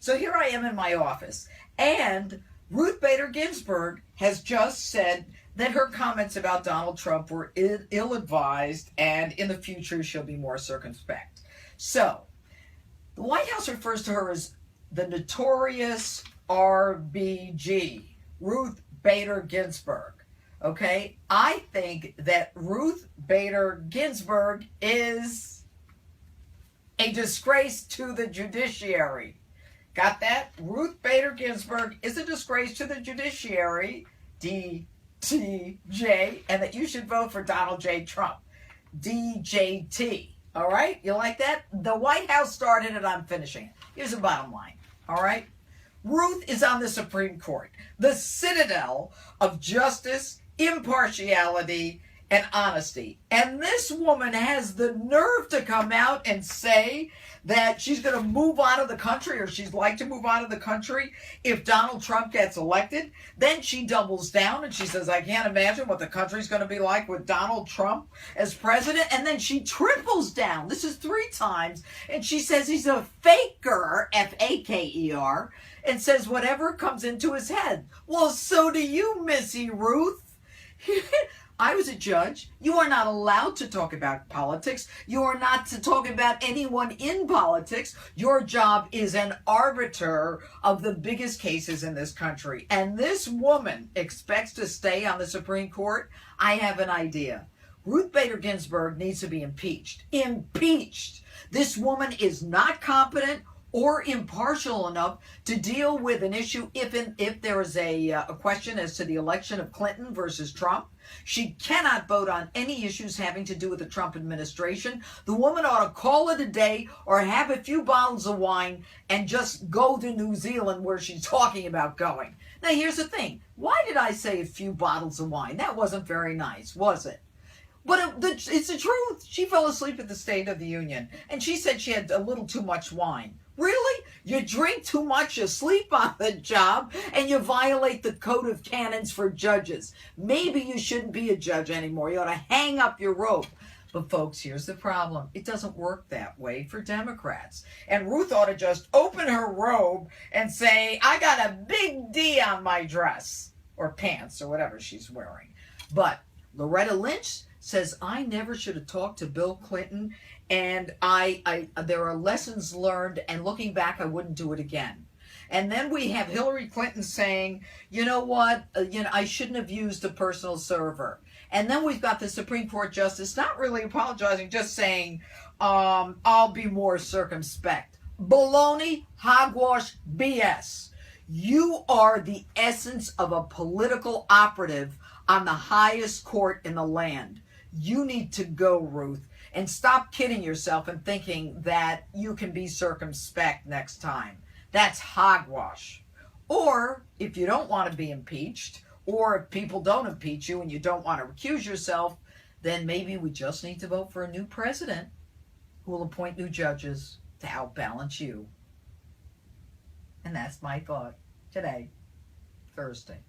So here I am in my office, and Ruth Bader Ginsburg has just said that her comments about Donald Trump were ill-advised, and in the future she'll be more circumspect. So, the White House refers to her as the notorious RBG, Ruth Bader Ginsburg. Okay? I think that Ruth Bader Ginsburg is a disgrace to the judiciary. Got that? Ruth Bader Ginsburg is a disgrace to the judiciary, DTJ, and that you should vote for Donald J. Trump, DJT. All right? You like that? The White House started it, I'm finishing it. Here's the bottom line. All right? Ruth is on the Supreme Court, the citadel of justice, impartiality, and honesty. And this woman has the nerve to come out and say that she's going to move out of the country, or she'd like to move out of the country if Donald Trump gets elected. Then she doubles down and she says, I can't imagine what the country's going to be like with Donald Trump as president. And then she triples down. This is 3 times. And she says he's a faker, F-A-K-E-R, and says whatever comes into his head. Well, so do you, Missy Ruth. I was a judge. You are not allowed to talk about politics. You are not to talk about anyone in politics. Your job is an arbiter of the biggest cases in this country. And this woman expects to stay on the Supreme Court? I have an idea. Ruth Bader Ginsburg needs to be impeached. Impeached! This woman is not competent or impartial enough to deal with an issue if there is a question as to the election of Clinton versus Trump. She cannot vote on any issues having to do with the Trump administration. The woman ought to call it a day or have a few bottles of wine and just go to New Zealand where she's talking about going. Now, here's the thing. Why did I say a few bottles of wine? That wasn't very nice, was it? But it's the truth. She fell asleep at the State of the Union, and she said she had a little too much wine. Really? You drink too much, you sleep on the job, and you violate the code of canons for judges. Maybe you shouldn't be a judge anymore. You ought to hang up your robe. But folks, here's the problem. It doesn't work that way for Democrats. And Ruth ought to just open her robe and say, I got a big D on my dress, or pants, or whatever she's wearing. But Loretta Lynch says, I never should have talked to Bill Clinton, and there are lessons learned, and looking back, I wouldn't do it again. And then we have Hillary Clinton saying, you know what, I shouldn't have used a personal server. And then we've got the Supreme Court Justice not really apologizing, just saying, I'll be more circumspect. Baloney, hogwash, BS. You are the essence of a political operative on the highest court in the land. You need to go, Ruth, and stop kidding yourself and thinking that you can be circumspect next time. That's hogwash. Or if you don't want to be impeached, or if people don't impeach you and you don't want to recuse yourself, then maybe we just need to vote for a new president who will appoint new judges to outbalance you. And that's my thought today, Thursday.